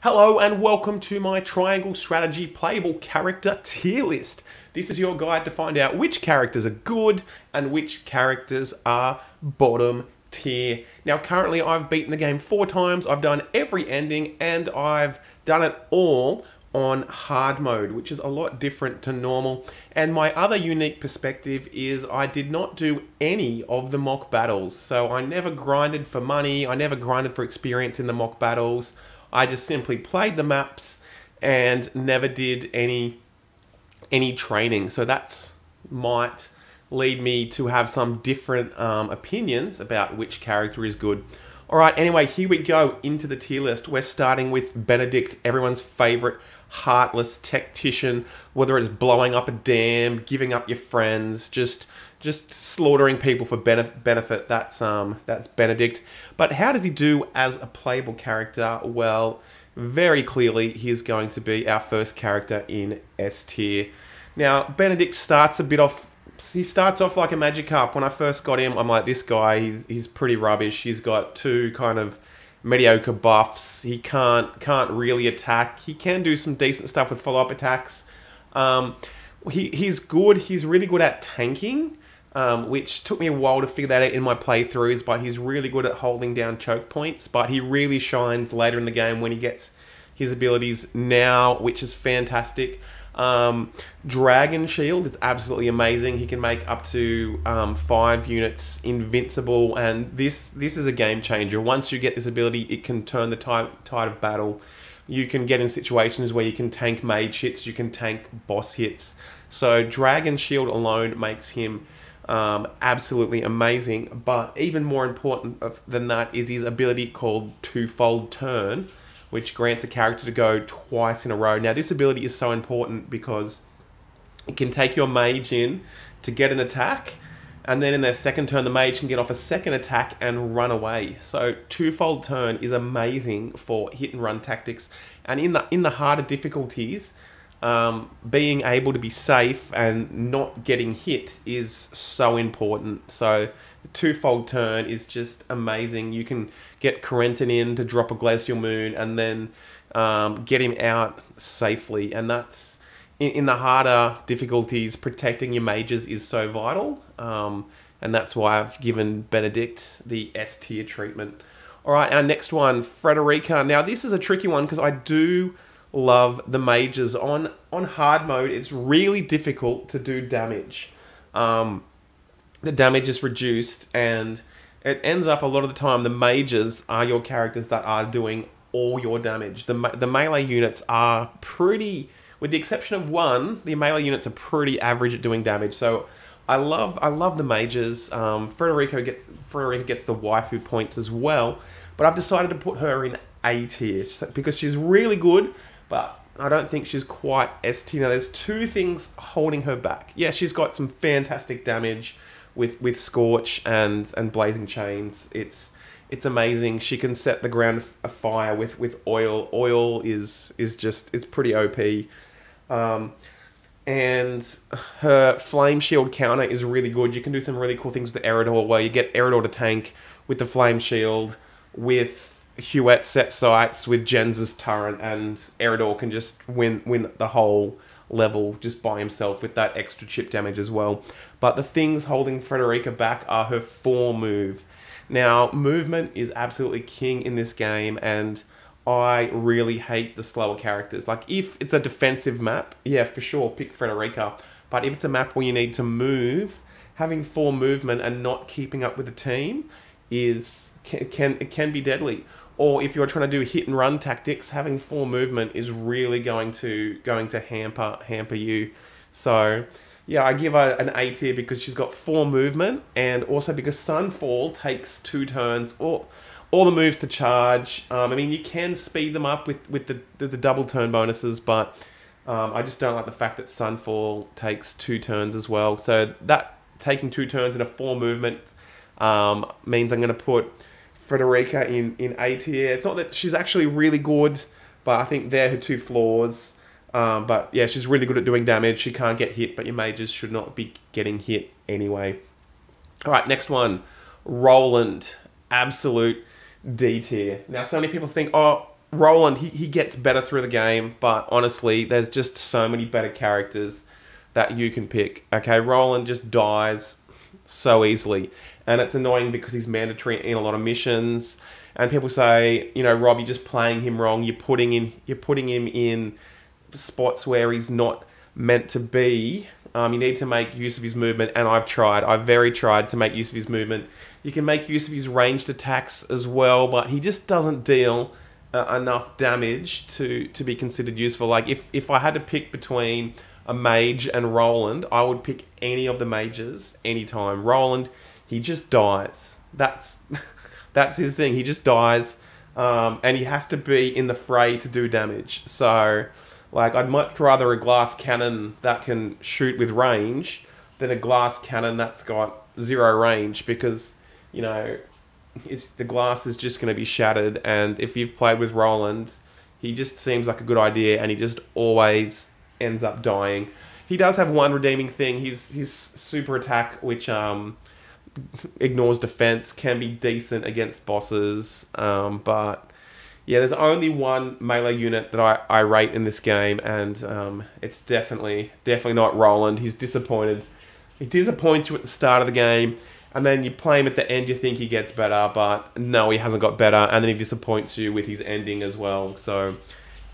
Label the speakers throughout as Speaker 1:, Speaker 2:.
Speaker 1: Hello and welcome to my Triangle Strategy playable character tier list. This is your guide to find out which characters are good and which characters are bottom tier. Now currently I've beaten the game 4 times, I've done every ending and I've done it all on hard mode, which is a lot different to normal. And my other unique perspective is I did not do any of the mock battles. So I never grinded for money, I never grinded for experience in the mock battles. I just simply played the maps and never did any training. So that's might lead me to have some different opinions about which character is good. All right, anyway, here we go into the tier list. We're starting with Benedict, everyone's favorite heartless tactician, whether it's blowing up a dam, giving up your friends, just slaughtering people for benefit. That's Benedict. But how does he do as a playable character? Well, very clearly he's going to be our first character in S tier. Now Benedict starts off like a Magikarp. When I first got him, I'm like, this guy, he's pretty rubbish. He's got 2 kind of mediocre buffs. He can't really attack. He can do some decent stuff with follow-up attacks. He's good. He's really good at tanking, which took me a while to figure that out in my playthroughs, but he's really good at holding down choke points, but he really shines later in the game when he gets his abilities now, which is fantastic. Dragon Shield is absolutely amazing. He can make up to 5 units invincible, and this is a game changer. Once you get this ability, it can turn the tide of battle. You can get in situations where you can tank mage hits, you can tank boss hits. So Dragon Shield alone makes him absolutely amazing, but even more important than that is his ability called Twofold Turn, which grants a character to go twice in a row. Now this ability is so important because it can take your mage in to get an attack, and then in their second turn the mage can get off a second attack and run away. So Twofold Turn is amazing for hit and run tactics, and in the harder difficulties, being able to be safe and not getting hit is so important. So the Twofold Turn is just amazing. You can get Corentin in to drop a Glacial Moon and then get him out safely. And that's, in the harder difficulties, protecting your mages is so vital. And that's why I've given Benedict the S tier treatment. All right, our next one, Frederica. Now this is a tricky one because I do love the mages. On hard mode, it's really difficult to do damage. The damage is reduced, and it ends up a lot of the time the mages are your characters that are doing all your damage. The melee units are pretty, with the exception of one, the melee units are pretty average at doing damage. So I love the mages. Frederica gets the waifu points as well, but I've decided to put her in A tier because she's really good, but I don't think she's quite S tier. Now there's 2 things holding her back. Yeah, she's got some fantastic damage with Scorch and Blazing Chains. It's amazing. She can set the ground afire with oil. Oil is pretty OP. And her Flame Shield counter is really good. You can do some really cool things with Eridor, where you get Eridor to tank with the Flame Shield, with Huette set sights, with Jens's turret, and Eridor can just win the whole level just by himself with that extra chip damage as well. But the things holding Frederica back are her 4 move. Now, movement is absolutely king in this game, and I really hate the slower characters. Like, if it's a defensive map, yeah, for sure, pick Frederica. But if it's a map where you need to move, having 4 movement and not keeping up with the team can be deadly. Or if you're trying to do hit and run tactics, having 4 movement is really going to hamper you. So yeah, I give her an A tier because she's got 4 movement, and also because Sunfall takes 2 turns or all the moves to charge. I mean, you can speed them up with the double turn bonuses, but I just don't like the fact that Sunfall takes 2 turns as well. So that taking 2 turns and a 4 movement means I'm going to put Frederica in A tier. It's not that she's actually really good, but I think they're her 2 flaws. But yeah, she's really good at doing damage. She can't get hit, but your mages should not be getting hit anyway. All right, next one, Roland, absolute D tier. Now, so many people think, oh, Roland, he gets better through the game, but honestly, there's just so many better characters that you can pick. Okay, Roland just dies so easily, and it's annoying because he's mandatory in a lot of missions. And people say, you know, Rob, you're just playing him wrong. You're putting him in spots where he's not meant to be. You need to make use of his movement, and I've very tried to make use of his movement. You can make use of his ranged attacks as well, but he just doesn't deal enough damage to be considered useful. Like, if I had to pick between a mage and Roland, I would pick any of the mages anytime. Roland, he just dies. That's his thing. He just dies, and he has to be in the fray to do damage. So, like, I'd much rather a glass cannon that can shoot with range than a glass cannon that's got 0 range, because, you know, the glass is just going to be shattered. And if you've played with Roland, he just seems like a good idea, and he just always ends up dying. He does have one redeeming thing. His super attack, which ignores defense, can be decent against bosses, but yeah, there's only one melee unit that I rate in this game, and it's definitely not Roland. He's disappointed. He disappoints you at the start of the game, and then you play him at the end, you think he gets better, but no, he hasn't got better, and then he disappoints you with his ending as well. So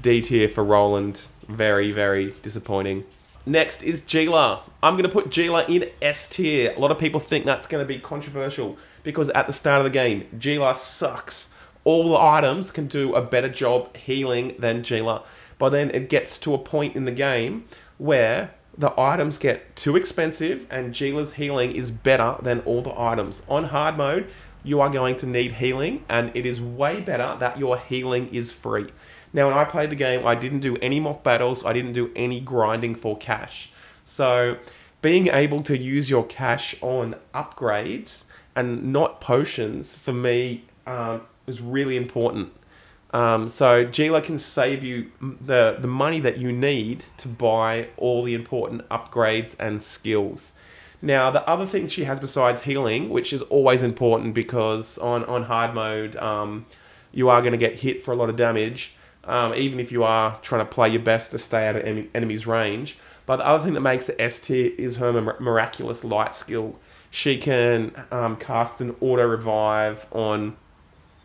Speaker 1: D tier for Roland. Very, very disappointing. Next is Gila. I'm going to put Gila in S tier. A lot of people think that's going to be controversial because at the start of the game, Gila sucks. All the items can do a better job healing than Gila. But then it gets to a point in the game where the items get too expensive and Gila's healing is better than all the items. On hard mode, you are going to need healing, and it is way better that your healing is free. Now, when I played the game, I didn't do any mock battles. I didn't do any grinding for cash. So being able to use your cash on upgrades and not potions, for me, was really important. So Gila can save you the money that you need to buy all the important upgrades and skills. Now, the other thing she has besides healing, which is always important because on hard mode, you are going to get hit for a lot of damage, even if you are trying to play your best to stay out of enemy's range. But the other thing that makes the S tier is her miraculous light skill. She can cast an auto revive on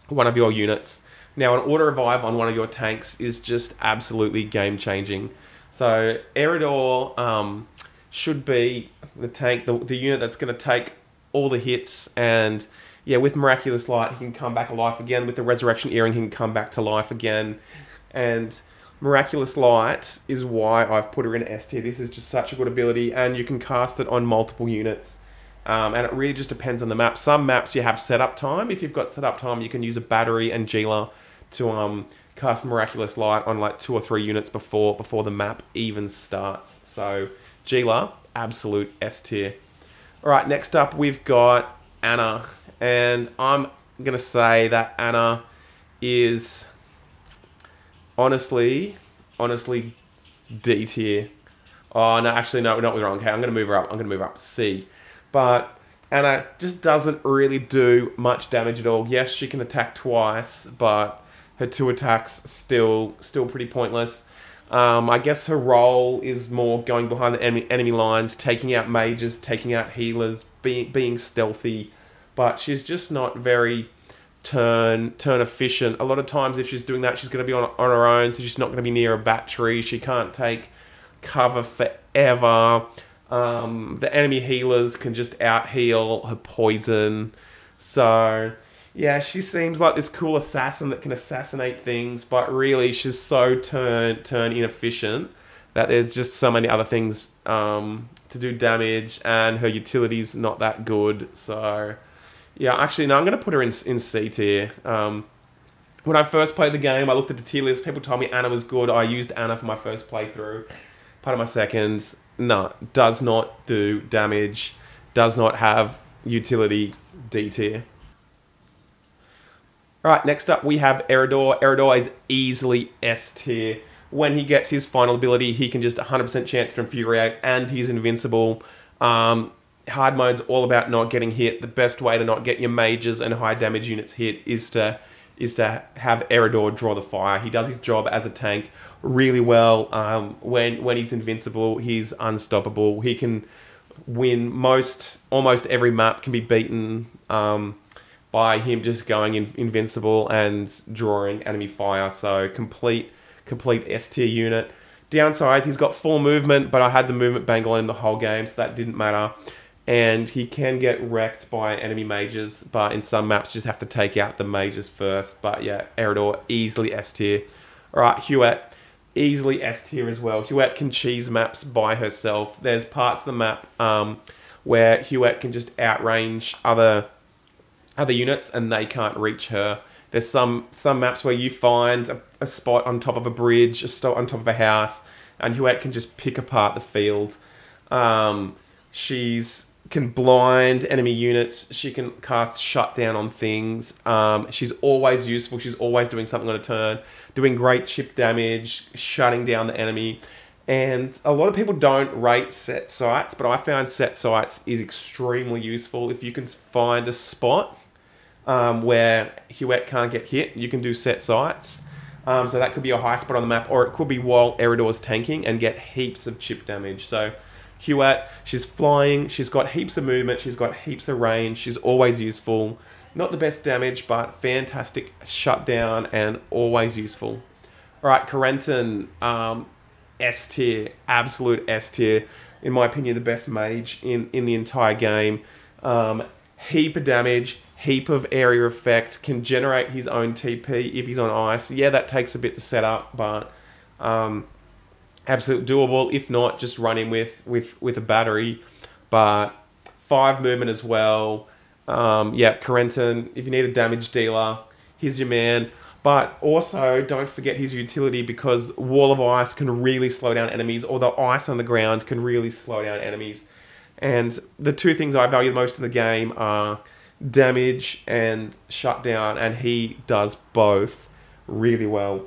Speaker 1: one of your units. Now, an auto revive on one of your tanks is just absolutely game changing. So Eridor should be the tank, the unit that's going to take all the hits, and yeah, with miraculous light, he can come back alive again. With the resurrection earring, he can come back to life again. And miraculous light is why I've put her in S tier. This is just such a good ability, and you can cast it on multiple units. And it really just depends on the map. Some maps you have setup time. If you've got setup time, you can use a battery and Gila to cast miraculous light on like 2 or 3 units before the map even starts. So Gila, absolute S tier. All right, next up we've got Anna, and I'm gonna say that Anna is honestly D tier. Oh no, actually no, not wrong. Okay, I'm gonna move her up. C. But Anna just doesn't really do much damage at all. Yes, she can attack twice, but her 2 attacks still pretty pointless. I guess her role is more going behind the enemy lines, taking out mages, taking out healers, being stealthy. But she's just not very turn efficient. A lot of times if she's doing that, she's going to be on her own, so she's not going to be near a battery. She can't take cover forever. The enemy healers can just out-heal her poison. So yeah, she seems like this cool assassin that can assassinate things, but really she's so turn inefficient that there's just so many other things to do damage, and her utility's not that good. So yeah, actually no, I'm going to put her in C tier. When I first played the game, I looked at the tier list. People told me Anna was good. I used Anna for my first playthrough. Part of my second, no, does not do damage, does not have utility, D tier. Alright, next up we have Eridor. Eridor is easily S tier. When he gets his final ability, he can just 100% chance to infuriate, and he's invincible. Hard mode's all about not getting hit. The best way to not get your mages and high damage units hit is to is to have Eridor draw the fire. He does his job as a tank really well. When he's invincible, he's unstoppable. He can win almost every map can be beaten by him just going invincible and drawing enemy fire. So complete S tier unit. Downside, he's got full movement, but I had the movement bangle in the whole game, so that didn't matter. And he can get wrecked by enemy mages, but in some maps you just have to take out the mages first. But yeah, Eridor, easily S tier. Alright, Huette, easily S tier as well. Huette can cheese maps by herself. There's parts of the map where Huette can just outrange other units and they can't reach her. There's some maps where you find a spot on top of a bridge, a spot on top of a house, and Huette can just pick apart the field. She's can blind enemy units. She can cast shutdown on things. She's always useful. She's always doing something on a turn, doing great chip damage, shutting down the enemy. And a lot of people don't rate set sights, but I found set sights is extremely useful. If you can find a spot where Huette can't get hit, you can do set sights. So that could be a high spot on the map, or it could be while Eridor's tanking and get heaps of chip damage. So Huette, she's flying, she's got heaps of movement, she's got heaps of range, she's always useful. Not the best damage, but fantastic shutdown and always useful. Alright, Corentin, S tier, absolute S tier. In my opinion, the best mage in the entire game. Heap of damage, heap of area effect, can generate his own TP if he's on ice. Yeah, that takes a bit to set up, but absolute doable. If not, just run him with a battery. But 5 movement as well. Yeah, Corentin, if you need a damage dealer, here's your man. But also, don't forget his utility, because Wall of Ice can really slow down enemies, or the ice on the ground can really slow down enemies. And the two things I value most in the game are damage and shutdown, and he does both really well.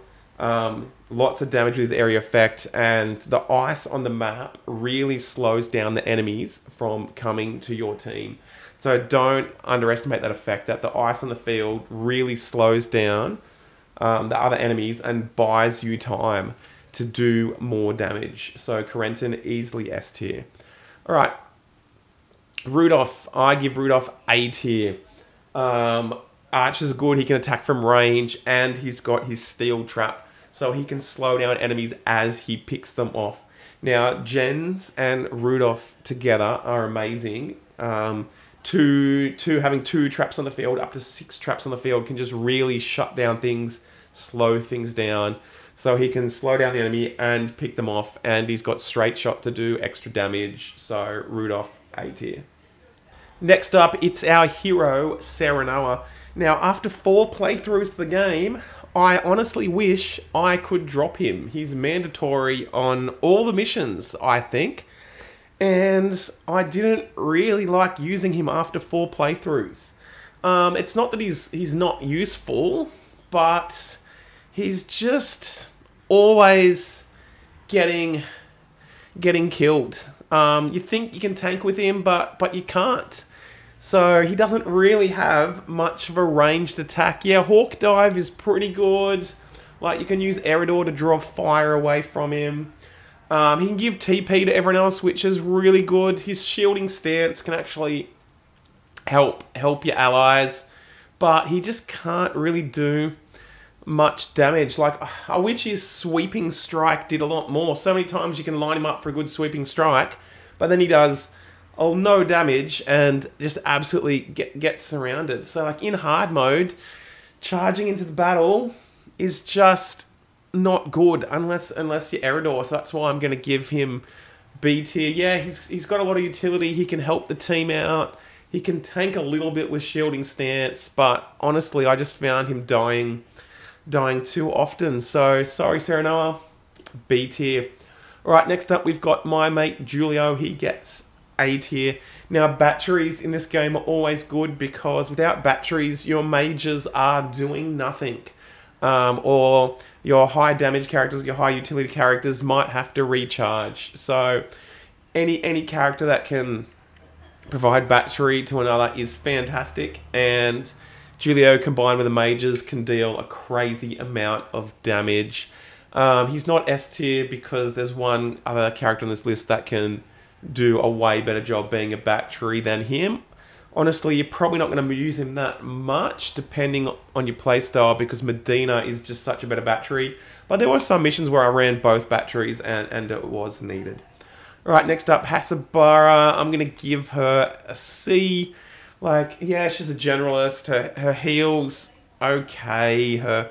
Speaker 1: Lots of damage with his area effect, and the ice on the map really slows down the enemies from coming to your team. So don't underestimate that effect, that the ice on the field really slows down the other enemies and buys you time to do more damage. So Corentin, easily S tier. Alright, Rudolph, I give Rudolph A tier. Archer's good, he can attack from range, and he's got his steel trap, so he can slow down enemies as he picks them off. Now, Jens and Rudolph together are amazing. Having 2 traps on the field, up to 6 traps on the field, can just really shut down things, slow things down. So he can slow down the enemy and pick them off, and he's got straight shot to do extra damage. So Rudolph, A tier. Next up, it's our hero, Sqaure. Now, after 4 playthroughs to the game, I honestly wish I could drop him. He's mandatory on all the missions, I think. And I didn't really like using him after 4 playthroughs. It's not that he's not useful, but he's just always getting killed. You think you can tank with him, but you can't. So he doesn't really have much of a ranged attack. Yeah, Hawk Dive is pretty good. Like, you can use Eridor to draw fire away from him. He can give TP to everyone else, which is really good. His shielding stance can actually help your allies, but he just can't really do much damage. Like, I wish his sweeping strike did a lot more. So many times you can line him up for a good sweeping strike, but then he does no damage and just absolutely gets surrounded. So, like, in hard mode, charging into the battle is just not good unless you're Eridor. So that's why I'm going to give him B tier. Yeah, he's got a lot of utility. He can help the team out. He can tank a little bit with shielding stance, but honestly, I just found him dying too often. So sorry, Sqaure, B tier. All right, next up we've got my mate Julio. He gets A tier. Now, batteries in this game are always good, because without batteries, your mages are doing nothing. Or your high damage characters, your high utility characters might have to recharge. So any character that can provide battery to another is fantastic. And Julio combined with the mages can deal a crazy amount of damage. He's not S tier because there's one other character on this list that can do a way better job being a battery than him. Honestly, you're probably not going to use him that much depending on your playstyle because Medina is just such a better battery. But there were some missions where I ran both batteries and it was needed. Alright, next up, Hasabara. I'm going to give her a C. Like, yeah, she's a generalist. Her heals, okay. Her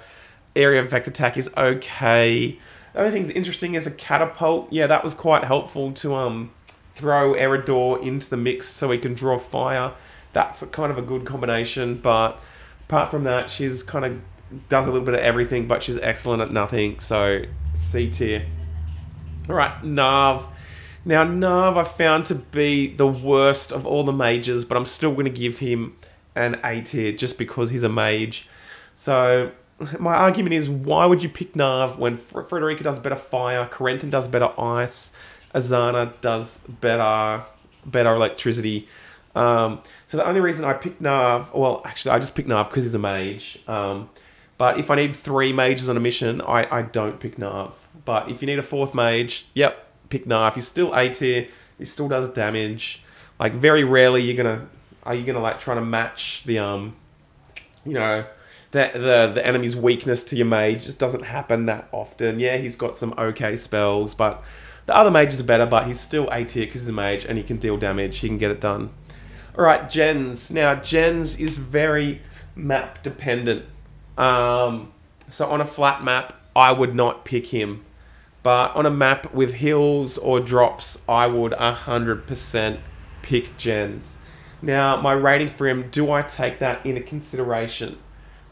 Speaker 1: area of effect attack is okay. The only thing that's interesting is a catapult. Yeah, that was quite helpful to throw Eridor into the mix so he can draw fire. That's kind of a good combination, but apart from that, she's kind of does a little bit of everything, but she's excellent at nothing, so C tier. Alright, Nav. Now, Nav I found to be the worst of all the mages, but I'm still going to give him an A tier just because he's a mage. So, my argument is, why would you pick Nav when Frederica does better fire, Corentin does better ice, Azana does better electricity? So the only reason I picked Nav, well, actually, I just picked Nav because he's a mage. But if I need 3 mages on a mission, I don't pick Nav. But if you need a 4th mage, yep, pick Nav. He's still A tier. He still does damage. Like, very rarely are you gonna like try to match the you know, the enemy's weakness to your mage. It just doesn't happen that often. Yeah, he's got some okay spells, but the other mages are better. But he's still A tier because he's a mage and he can deal damage. He can get it done. Alright, Gens. Now, Gens is very map dependent. So on a flat map, I would not pick him. But on a map with hills or drops, I would 100% pick Gens. Now, my rating for him, do I take that into consideration?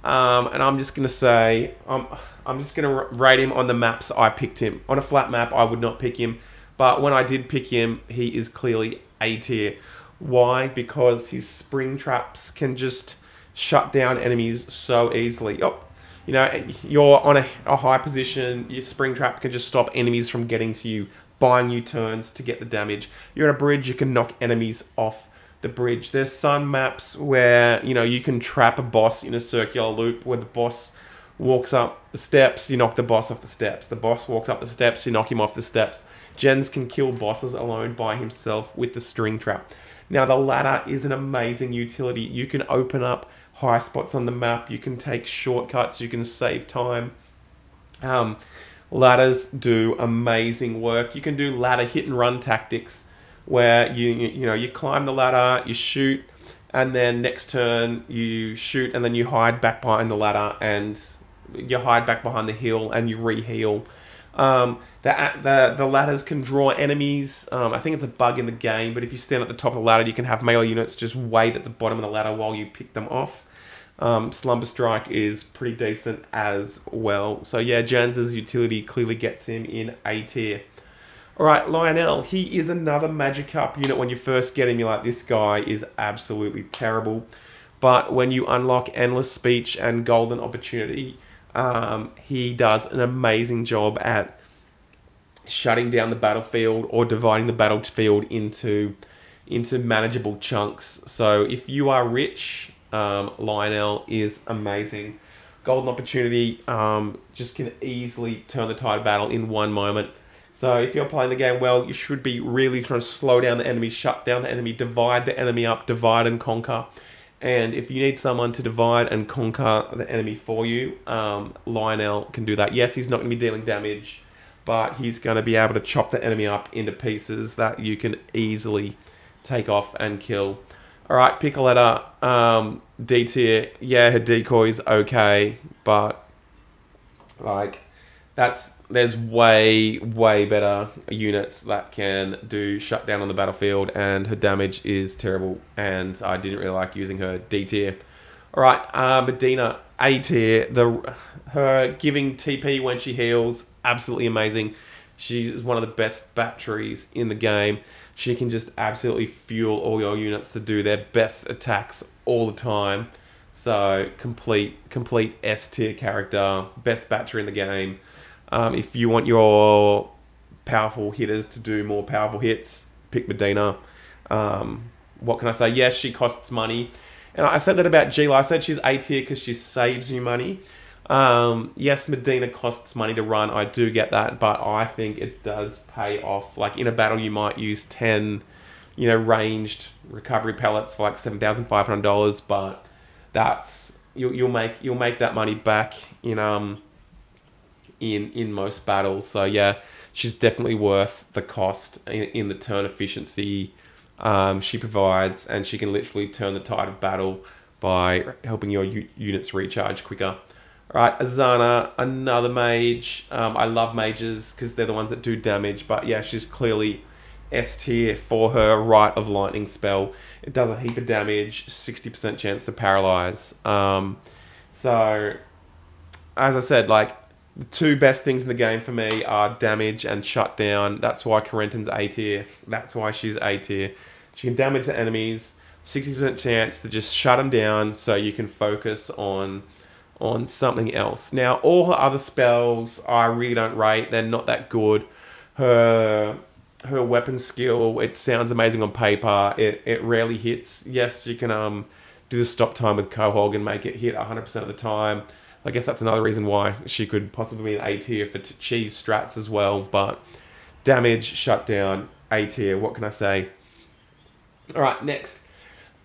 Speaker 1: And I'm just going to say, I'm just going to rate him on the maps I picked him. On a flat map, I would not pick him. But when I did pick him, he is clearly A tier. Why? Because his spring traps can just shut down enemies so easily. Oh, you know, you're on a high position, your spring trap can just stop enemies from getting to you, buying you turns to get the damage. You're on a bridge, you can knock enemies off the bridge. There's some maps where, you know, you can trap a boss in a circular loop where the boss walks up the steps, you knock the boss off the steps. The boss walks up the steps, you knock him off the steps. Gens can kill bosses alone by himself with the string trap. Now, the ladder is an amazing utility. You can open up high spots on the map. You can take shortcuts. You can save time. Ladders do amazing work. You can do ladder hit and run tactics where you climb the ladder, you shoot, and then next turn you shoot, and then you hide back behind the ladder, and you hide back behind the hill, and you re-heal. The ladders can draw enemies. I think it's a bug in the game, but if you stand at the top of the ladder, you can have melee units just wait at the bottom of the ladder while you pick them off. Slumber Strike is pretty decent as well. So yeah, Gens' utility clearly gets him in A tier. Alright, Lionel, he is another Magikarp unit. When you first get him, you're like, this guy is absolutely terrible. But when you unlock Endless Speech and Golden Opportunity, he does an amazing job at shutting down the battlefield or dividing the battlefield into manageable chunks. So if you are rich, Lionel is amazing. Golden Opportunity just can easily turn the tide of battle in one moment. So if you're playing the game well, you should be really trying to slow down the enemy, shut down the enemy, divide the enemy up, divide and conquer. And if you need someone to divide and conquer the enemy for you, Lionel can do that. Yes, he's not going to be dealing damage, but he's going to be able to chop the enemy up into pieces that you can easily take off and kill. Alright, Piccoletta, D tier. Yeah, her decoy's okay, but like there's way better units that can do shutdown on the battlefield, and her damage is terrible, and I didn't really like using her. D tier. Alright, Medina, A tier. Her giving TP when she heals, absolutely amazing. She's one of the best batteries in the game. She can just absolutely fuel all your units to do their best attacks all the time. So complete S tier character, best battery in the game. If you want your powerful hitters to do more powerful hits, pick Medina. What can I say? Yes, she costs money. And I said that about Gila. I said she's A tier because she saves you money. Yes, Medina costs money to run. I do get that, but I think it does pay off. Like in a battle, you might use 10, ranged recovery pellets for like $7,500, but that's you'll make that money back in most battles. So yeah, she's definitely worth the cost in the turn efficiency she provides, and she can literally turn the tide of battle by helping your units recharge quicker. Alright, Azana, another mage. I love mages because they're the ones that do damage, but yeah, she's clearly S tier for her Rite of Lightning spell. It does a heap of damage, 60% chance to paralyze. So, as I said, like, the two best things in the game for me are damage and shutdown. That's why Corentin's A tier. That's why she's A tier. She can damage the enemies, 60% chance to just shut them down so you can focus on something else. Now, all her other spells I really don't rate. They're not that good. Her weapon skill, it sounds amazing on paper. It rarely hits. Yes, you can do the stop time with Quahog and make it hit 100% of the time. I guess that's another reason why she could possibly be an A tier for cheese strats as well. But damage, shutdown, A tier. What can I say? All right, next.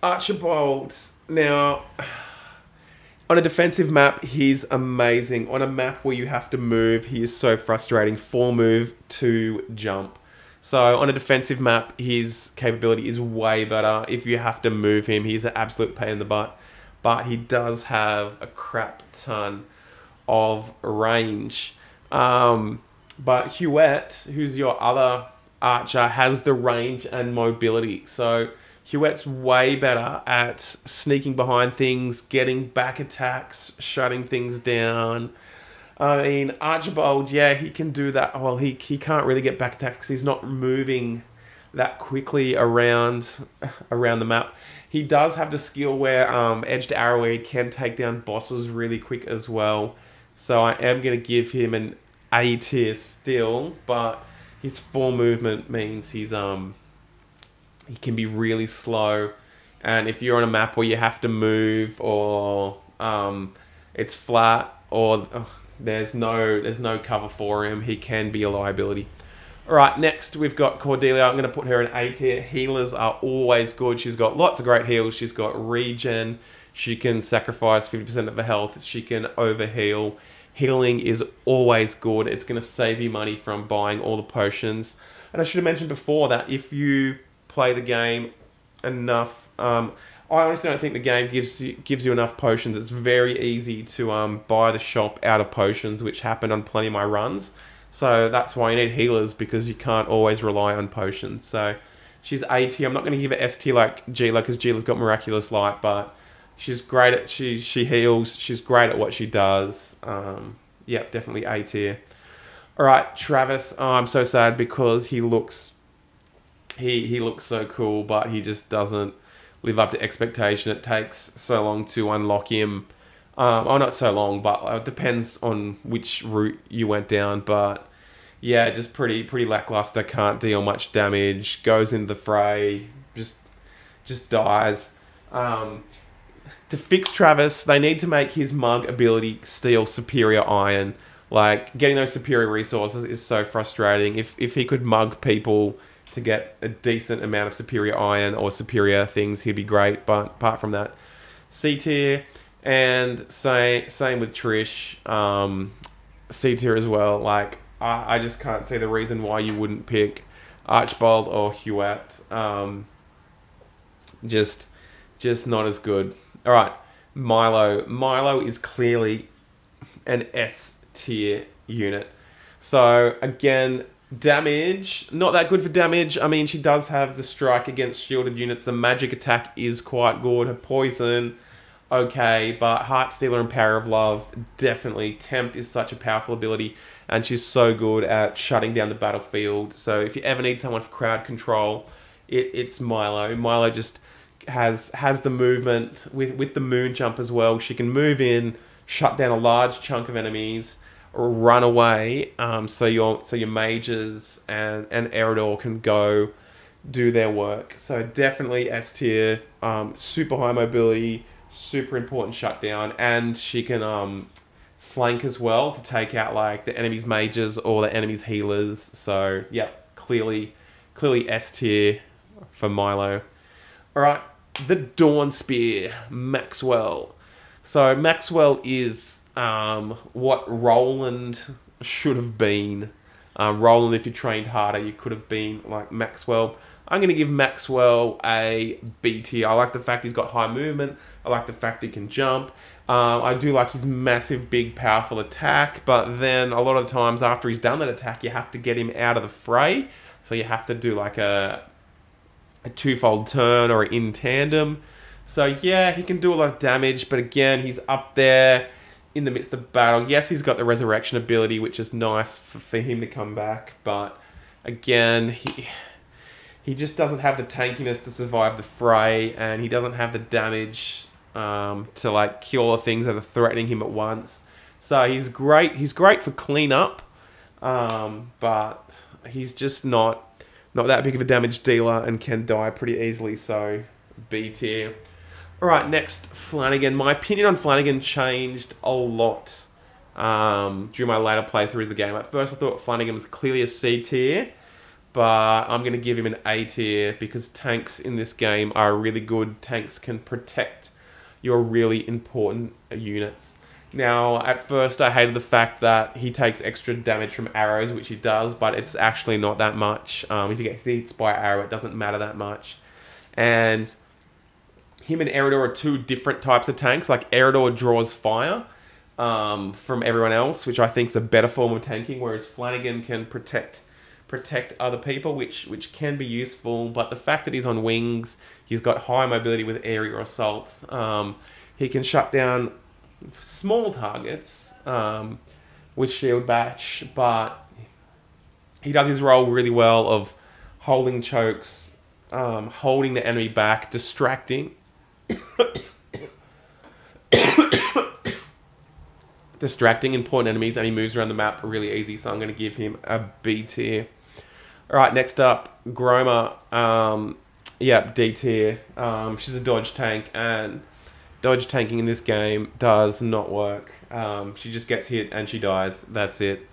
Speaker 1: Archibald. Now, on a defensive map, he's amazing. On a map where you have to move, he is so frustrating. 4 move, 2 jump. So on a defensive map, his capability is way better. If you have to move him, he's an absolute pain in the butt. But he does have a crap ton of range. But Huette, who's your other archer, has the range and mobility. So Huette's way better at sneaking behind things, getting back attacks, shutting things down. I mean, Archibald, yeah, he can do that. Well, he can't really get back attacks because he's not moving that quickly around the map. He does have the skill where edged arrow, where he can take down bosses really quick as well. So I am going to give him an A tier still, but his 4 movement means he can be really slow. And if you're on a map where you have to move, or it's flat, or there's no cover for him, he can be a liability. Alright, next we've got Cordelia. I'm going to put her in A tier. Healers are always good. She's got lots of great heals. She's got regen. She can sacrifice 50% of her health. She can overheal. Healing is always good. It's going to save you money from buying all the potions. And I should have mentioned before that if you play the game enough, I honestly don't think the game gives you enough potions. It's very easy to buy the shop out of potions, which happened on plenty of my runs. So that's why you need healers, because you can't always rely on potions. So she's A tier. I'm not going to give her S tier like Gila, because Gila's got Miraculous Light, but she's great at she heals. She's great at what she does. Yep, definitely A tier. All right, Travis. Oh, I'm so sad because he looks so cool, but he just doesn't live up to expectation. It takes so long to unlock him. Oh, not so long, but it depends on which route you went down. But yeah, just pretty lackluster. Can't deal much damage. Goes into the fray, just dies. To fix Travis, they need to make his mug ability steal superior iron. Like, getting those superior resources is so frustrating. If he could mug people to get a decent amount of superior iron or superior things, he'd be great. But apart from that, C tier. And same with Trish, C tier as well. Like, I just can't see the reason why you wouldn't pick Archibald or Huette. Just not as good. All right, Milo. Milo is clearly an S tier unit. So again, damage, not that good for damage. I mean, she does have the strike against shielded units. The magic attack is quite good. Her poison, okay, but Heartstealer and Power of Love, definitely. Tempt is such a powerful ability, and she's so good at shutting down the battlefield. So if you ever need someone for crowd control, it's Milo. Milo just has the movement with the moon jump as well. She can move in, shut down a large chunk of enemies, or run away. So your mages and Eridor can go do their work. So definitely S tier, super high mobility, super important shutdown, and she can flank as well to take out like the enemy's mages or the enemy's healers. So yeah, clearly S tier for Milo. All right, the Dawn Spear, Maxwell. So Maxwell is what Roland should have been. Roland, if you trained harder, you could have been like Maxwell. I'm going to give Maxwell a B tier. I like the fact he's got high movement. I like the fact he can jump. I do like his massive, big, powerful attack. But then a lot of the times after he's done that attack, you have to get him out of the fray. So you have to do like a twofold turn or in tandem. So yeah, he can do a lot of damage. But again, he's up there in the midst of battle. Yes, he's got the resurrection ability, which is nice for him to come back. But again, he just doesn't have the tankiness to survive the fray, and he doesn't have the damage to like kill the things that are threatening him at once. So he's great. He's great for cleanup, but he's just not that big of a damage dealer and can die pretty easily. So B tier. All right, next, Flanagan. My opinion on Flanagan changed a lot during my later playthrough of the game. At first, I thought Flanagan was clearly a C tier, but I'm going to give him an A tier because tanks in this game are really good. Tanks can protect your really important units. Now, at first, I hated the fact that he takes extra damage from arrows, which he does, but it's actually not that much. If you get hit by an arrow, it doesn't matter that much. And him and Eridor are two different types of tanks. Like, Eridor draws fire from everyone else, which I think is a better form of tanking, whereas Flanagan can protect other people, which can be useful. But the fact that he's on wings, he's got high mobility with aerial assaults. He can shut down small targets with shield batch, but he does his role really well of holding chokes, holding the enemy back, distracting important enemies, and he moves around the map really easy, so I'm going to give him a B tier. Alright, next up, Groma. Yeah, D tier. She's a dodge tank, and dodge tanking in this game does not work. She just gets hit and she dies. That's it.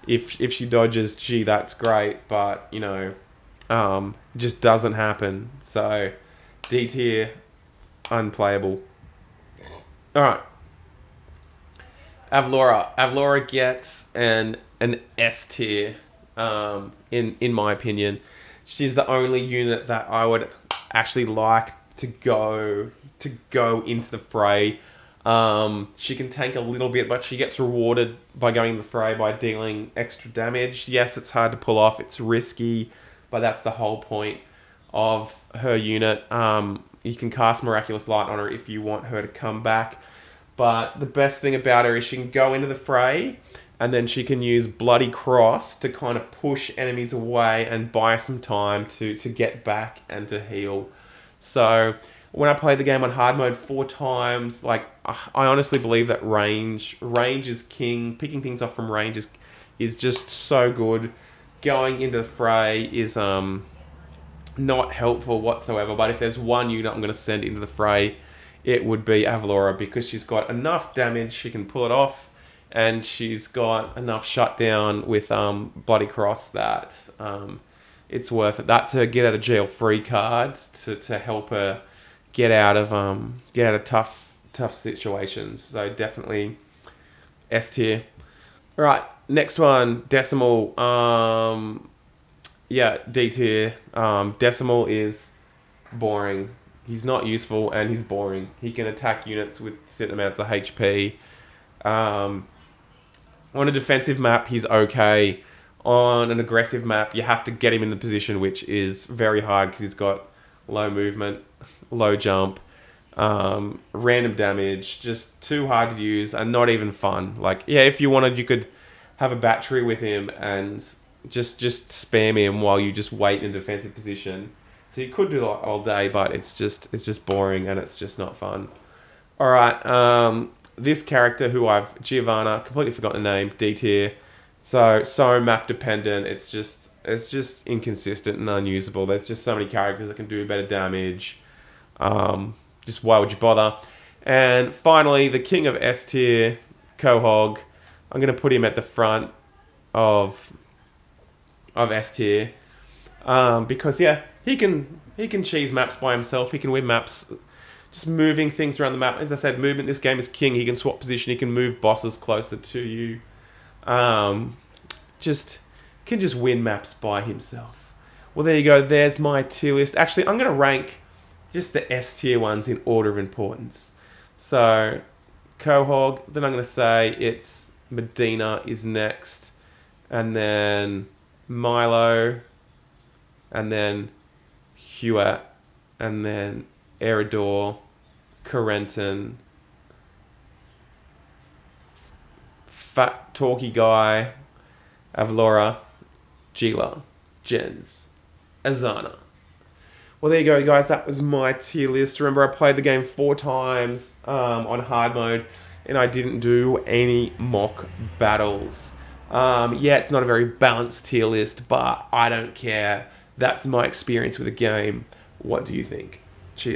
Speaker 1: If she dodges, gee, that's great, but, you know, just doesn't happen. So, D tier, unplayable. Alright. Avlora. Avlora gets an S tier, in my opinion. She's the only unit that I would actually like to go into the fray. She can tank a little bit, but she gets rewarded by going in the fray by dealing extra damage. Yes, it's hard to pull off. It's risky, but that's the whole point of her unit. You can cast Miraculous Light on her if you want her to come back. But the best thing about her is she can go into the fray, and then she can use Bloody Cross to kind of push enemies away and buy some time to get back and to heal. So when I played the game on hard mode 4 times, like, I honestly believe that range is king. Picking things off from range is just so good. Going into the fray is not helpful whatsoever. But if there's one unit I'm going to send into the fray, it would be Avlora, because she's got enough damage, she can pull it off, and she's got enough shutdown with Bloody Cross that it's worth it. That's her get out of jail free cards to help her get out of tough situations. So definitely S tier. All right, next one, Decimal. Yeah, D tier. Decimal is boring. He's not useful, and he's boring. He can attack units with certain amounts of HP. On a defensive map, he's okay. On an aggressive map, you have to get him in the position, which is very hard because he's got low movement, low jump, random damage, just too hard to use and not even fun. Like, yeah, if you wanted, you could have a battery with him and just spam him while you just wait in a defensive position. So you could do that all day, but it's just boring and it's just not fun. All right, this character who Giovanna, completely forgotten the name, D tier. So map dependent. It's It's just inconsistent and unusable. There's just so many characters that can do better damage. Just why would you bother? And finally, the king of S tier, Quahog. I'm going to put him at the front of S tier. Because, yeah, he can cheese maps by himself. He can win maps just moving things around the map. As I said, movement in this game is king. He can swap position. He can move bosses closer to you. Can just win maps by himself. Well, there you go. There's my tier list. Actually, I'm going to rank just the S tier ones in order of importance. So, Quahog. Then I'm going to say it's Medina is next. And then Milo. And then Hewitt. And then Eridor. Corentin. Fat talky guy. Avlora. Gila, Jens, Azana. Well, there you go, guys. That was my tier list. Remember, I played the game 4 times on hard mode, and I didn't do any mock battles. Yeah, it's not a very balanced tier list, but I don't care. That's my experience with the game. What do you think?